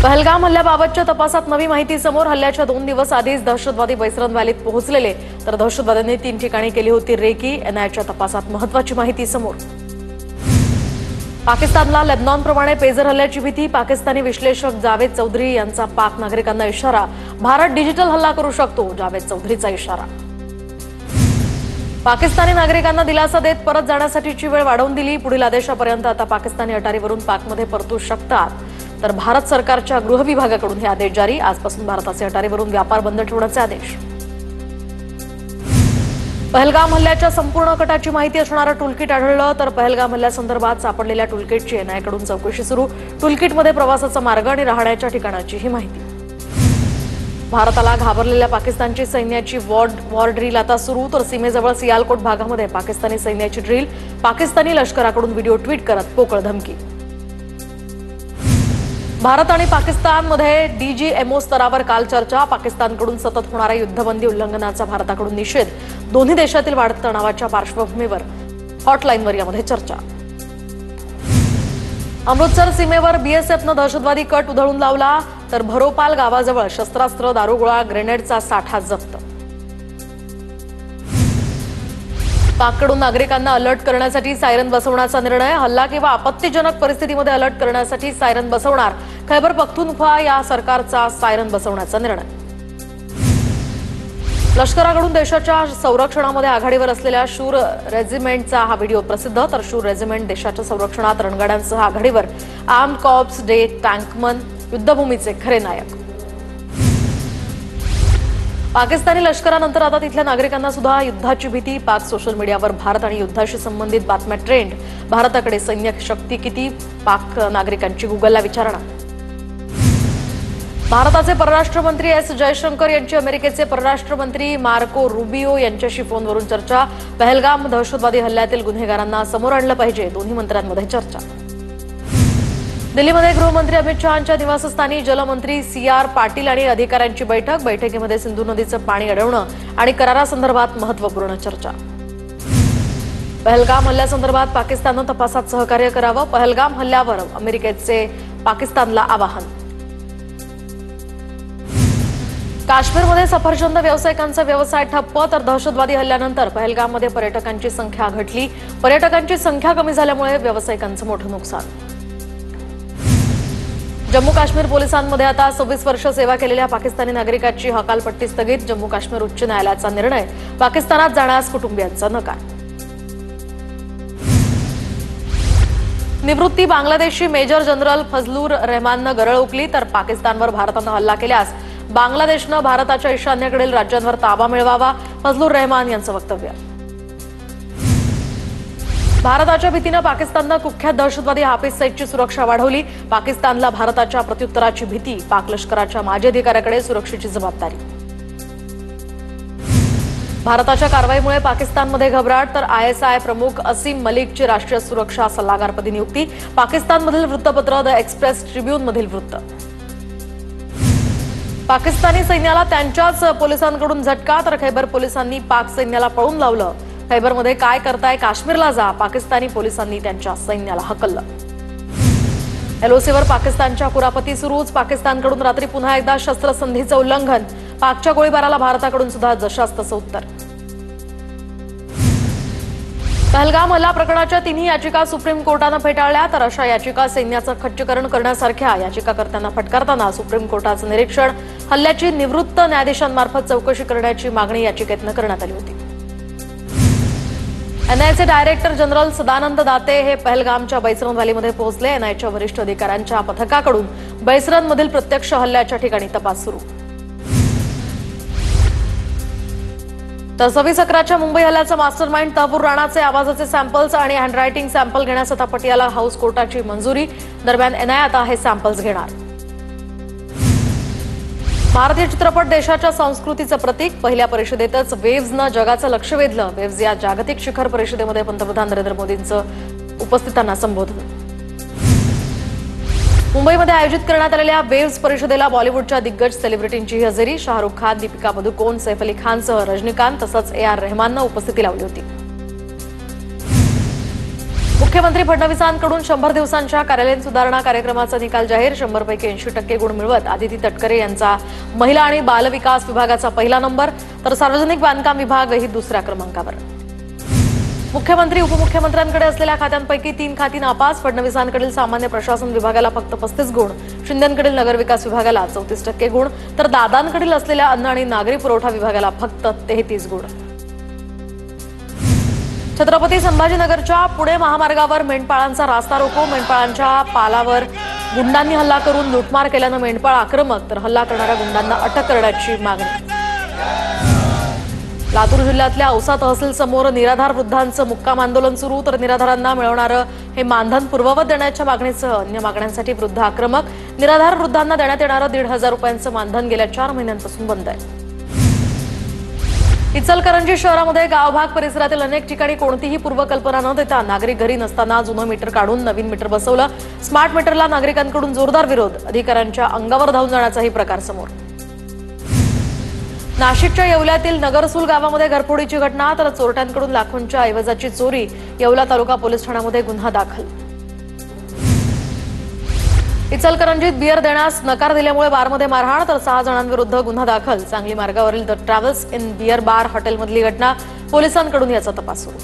पहलगाम हल्ल्याबाबतच्या तपासात नवी माहिती समोर. हल्ल्याच्या 2 दिवस आधीच दहशतवादी बैसरन व्हॅलीत पोहोचलेले, तर दहशतवाद्यांनी 3 ठिकाणी केली होती रेकी. एनआयच्या तपासात महत्त्वाची माहिती समोर. पाकिस्तानला लेबनॉनप्रमाणे पेजर हल्ल्याची भीती. पाकिस्तानी विश्लेषक जावेद चौधरी यांचा पाक नागरिकांना इशारा. भारत डिजिटल हल्ला करू शकतो, जावेद चौधरीचा इशारा. पाकिस्तानी नागरिकांना दिलासा देत परत जाण्यासाठीची वेळ वाढवून दिली. पुढील आदेशापर्यंत आता पाकिस्तानी अटारीवरून पाकमध्ये परतू शकतात. तर भारत सरकारच्या गृह विभागाकडून हे आदेश जारी. आजपासून भारताचे अटारीवरून व्यापार बंद ठेवण्याचे आदेश. पहलगाम हल्ल्याच्या संपूर्ण कटाची माहिती असणारं टूलकिट आढळलं. तर पहलगाम हल्ल्यासंदर्भात सापडलेल्या टूलकिटची एनआयकडून चौकशी सुरू. टूलकिटमध्ये प्रवासाचा मार्ग आणि राहण्याच्या ठिकाणाची ही माहिती. भारताला घाबरलेल्या पाकिस्तानची सैन्याची वॉर ड्रिल आता सुरू. तर सीमेजवळ सियालकोट भागामध्ये पाकिस्तानी सैन्याची ड्रिल. पाकिस्तानी लष्कराकडून व्हिडिओ ट्विट करत पोकळ धमकी. भारत आणि पाकिस्तानमध्ये डीजीएमओ स्तरावर काल चर्चा. पाकिस्तानकडून सतत होणाऱ्या युद्धबंदी उल्लंघनाचा भारताकडून निषेध. दोन्ही देशातील वाढत्या तणावाच्या पार्श्वभूमीवर हॉटलाईनवर यामध्ये चर्चा. अमृतसर सीमेवर बीएसएफनं दहशतवादी कट उधळून लावला. तर भरोपाल गावाजवळ शस्त्रास्त्र, दारुगोळा, ग्रेनेडचा साठा जप्त. पाककडून नागरिकांना अलर्ट करण्यासाठी सायरन बसवण्याचा निर्णय. हल्ला किंवा आपत्तीजनक परिस्थितीमध्ये अलर्ट करण्यासाठी सायरन बसवणार. खैबर पख्तूनख्वा या सरकारचा सायरन बसवण्याचा निर्णय. लष्कराकडून देशाच्या संरक्षणामध्ये आघाडीवर असलेल्या शूर रेजिमेंटचा हा व्हिडिओ प्रसिद्ध. तर शूर रेजिमेंट देशाच्या संरक्षणात रणगाड्यांसह आघाडीवर. आर्म्ड कॉर्प्स डे टँकमन युद्धभूमीचे खरे नायक. पाकिस्तानी लष्करानंतर आता तिथल्या नागरिकांना सुद्धा युद्धाची भीती. पाक सोशल मीडियावर भारत आणि युद्धाशी संबंधित बातम्या ट्रेंड. भारताकडे सैन्य शक्ती किती? पाक नागरिकांची गुगलला विचारणा. भारताचे परराष्ट्र मंत्री एस जयशंकर यांची अमेरिकेचे परराष्ट्र मंत्री मार्को रुबियो यांच्याशी फोनवरून चर्चा. पहलगाम दहशतवादी हल्ल्यातील गुन्हेगारांना समोर आणलं पाहिजे, दोन्ही मंत्र्यांमध्ये चर्चा. दिल्लीमध्ये गृहमंत्री अमित शहांच्या निवासस्थानी जलमंत्री CR पाटील आणि अधिकाऱ्यांची बैठक. बैठकीमध्ये सिंधू नदीचं पाणी अडवणं आणि करारासंदर्भात महत्त्वपूर्ण चर्चा. पहलगाम हल्ल्यासंदर्भात पाकिस्ताननं तपासात सहकार्य करावं. पहलगाम हल्ल्यावर अमेरिकेचे पाकिस्तानला आवाहन. काश्मीरमध्ये सफरचंद व्यावसायिकांचा व्यवसाय ठप्प. तर दहशतवादी हल्ल्यानंतर पहलगाममध्ये पर्यटकांची संख्या घटली. पर्यटकांची संख्या कमी झाल्यामुळे व्यावसायिकांचं मोठं नुकसान. जम्मू काश्मीर पोलिसांमध्ये आता 26 वर्ष सेवा केलेल्या पाकिस्तानी नागरिकाची हकालपट्टी स्थगित. जम्मू काश्मीर उच्च न्यायालयाचा निर्णय. पाकिस्तानात जाण्यास कुटुंबियांचा नकार. निवृत्ती बांगलादेशी मेजर जनरल फजलूर रहमाननं गरळ ओकली. तर पाकिस्तानवर भारतानं हल्ला केल्यास बांगलादेशनं भारताच्या ईशान्येकडील राज्यांवर ताबा मिळवावा. फजलूर रहमान यांचं वक्तव्य. भारताच्या भीतीनं पाकिस्ताननं कुख्यात दहशतवादी हाफिज सईदची सुरक्षा वाढवली. पाकिस्तानला भारताच्या प्रत्युत्तराची भीती. पाक लष्कराच्या माजी अधिकाऱ्याकडे सुरक्षेची जबाबदारी. भारताच्या कारवाईमुळे पाकिस्तानमध्ये घबराट. तर ISI प्रमुख असीम मलिकची राष्ट्रीय सुरक्षा सल्लागारपदी नियुक्ती. पाकिस्तानमधील वृत्तपत्र द एक्सप्रेस ट्रिब्यूनमधील वृत्त. पाकिस्तानी सैन्याला त्यांच्याच पोलिसांकडून झटका. तर खैबर पोलिसांनी पाक सैन्याला पळून लावलं. खैबरमध्ये काय करताय, काश्मीरला जा. पाकिस्तानी पोलिसांनी त्यांच्या सैन्याला हकललं. LOCवर पाकिस्तानच्या कुरापती सुरूच. पाकिस्तानकडून रात्री पुन्हा एकदा शस्त्रसंधीचं उल्लंघन. पाकच्या गोळीबाराला भारताकडून सुद्धा जशास तसं उत्तर. पहलगाम हल्ला प्रकरणाच्या 3ही याचिका सुप्रीम कोर्टानं फेटाळल्या. तर अशा याचिका सैन्याचं खच्चीकरण करण्यासारख्या. याचिकाकर्त्यांना फटकारताना सुप्रीम कोर्टाचं निरीक्षण. हल्ल्याची निवृत्त न्यायाधीशांमार्फत चौकशी करण्याची मागणी याचिकेतनं करण्यात आली होती. एनआयचे डायरेक्टर जनरल सदानंद दाते हे पहलगामच्या बैसरन व्हॅलीमध्ये पोहोचले. एनआयच्या वरिष्ठ अधिकाऱ्यांच्या पथकाकडून बैसरनमधील प्रत्यक्ष हल्ल्याच्या ठिकाणी तपास सुरू. तर 26/11च्या मुंबई हल्ल्याचा मास्टरमाइंड तहबूर राणाचे आवाजाचे सॅम्पल्स आणि हँडरायटिंग सॅम्पल घेण्यास आता पटियाला हाऊस कोर्टाची मंजुरी. दरम्यान एनआय आता हे सॅम्पल्स घेणार. भारतीय चित्रपट देशाच्या संस्कृतीचं प्रतीक. पहिल्या परिषदेतच वेव्हजनं जगाचं लक्ष वेधलं. वेव्हज या जागतिक शिखर परिषदेमध्ये पंतप्रधान नरेंद्र मोदींचं उपस्थितांना संबोधन. मुंबईमध्ये आयोजित करण्यात आलेल्या वेव्हज परिषदेला बॉलिवूडच्या दिग्गज सेलिब्रिटींची हजेरी. शाहरुख खान, दीपिका पदुकोण, सैफ अली खानसह रजनीकांत तसंच AR रहमाननं उपस्थिती लावली होती. मुख्यमंत्री फडणवीसांकडून 100 दिवसांच्या कार्यालयीन सुधारणा कार्यक्रमाचा निकाल जाहीर. 100 पैकी 80% गुण मिळवत आदिती तटकरे यांचा महिला आणि बाल विकास विभागाचा पहिला नंबर, तर सार्वजनिक बांधकाम विभागही दुसऱ्या क्रमांकावर. मुख्यमंत्री उपमुख्यमंत्र्यांकडे असलेल्या खात्यांपैकी 3 खाती नापास. फडणवीसांकडील सामान्य प्रशासन विभागाला फक्त 35 गुण, शिंदेंकडील नगरविकास विभागाला 34% गुण, तर दादांकडील असलेल्या अन्न आणि नागरी पुरवठा विभागाला फक्त 33 गुण. छत्रपती संभाजीनगरच्या पुणे महामार्गावर मेंढपाळांचा रास्ता रोको. मेंढपाळांच्या पालावर गुंडांनी हल्ला करून लुटमार केल्यानं मेंढपाळ आक्रमक, तर हल्ला करणाऱ्या गुंडांना अटक करण्याची मागणी. लातूर जिल्ह्यातल्या औसा तहसील समोर निराधार वृद्धांचं मुक्काम आंदोलन सुरू, तर निराधारांना मिळवणारं हे मानधन पूर्ववत देण्याच्या मागणीसह अन्य मागण्यांसाठी वृद्ध आक्रमक. निराधार वृद्धांना देण्यात येणारं 1,500 रुपयांचं मानधन गेल्या 4 महिन्यांपासून बंद आहे. इचलकरंजी शहरामध्ये गावभाग परिसरातील अनेक ठिकाणी कोणतीही पूर्वकल्पना न देता नागरिक घरी नसताना जुनं मीटर काढून नवीन मीटर बसवलं. स्मार्ट मीटरला नागरिकांकडून जोरदार विरोध, अधिकाऱ्यांच्या अंगावर धावून जाण्याचाही प्रकार समोर. नाशिकच्या येवल्यातील नगरसूल गावामध्ये घरफोडीची घटना, तर चोरट्यांकडून लाखोंच्या ऐवजाची चोरी. येवला तालुका पोलीस ठाण्यामध्ये गुन्हा दाखल. इचलकरंजीत बियर देण्यास नकार दिल्यामुळे बारमध्ये मारहाण, तर 6 जणांविरुद्ध गुन्हा दाखल. सांगली मार्गावरील the travels inn beer bar हॉटेलमधली घटना, पोलिसांकडून याचा तपास सुरू.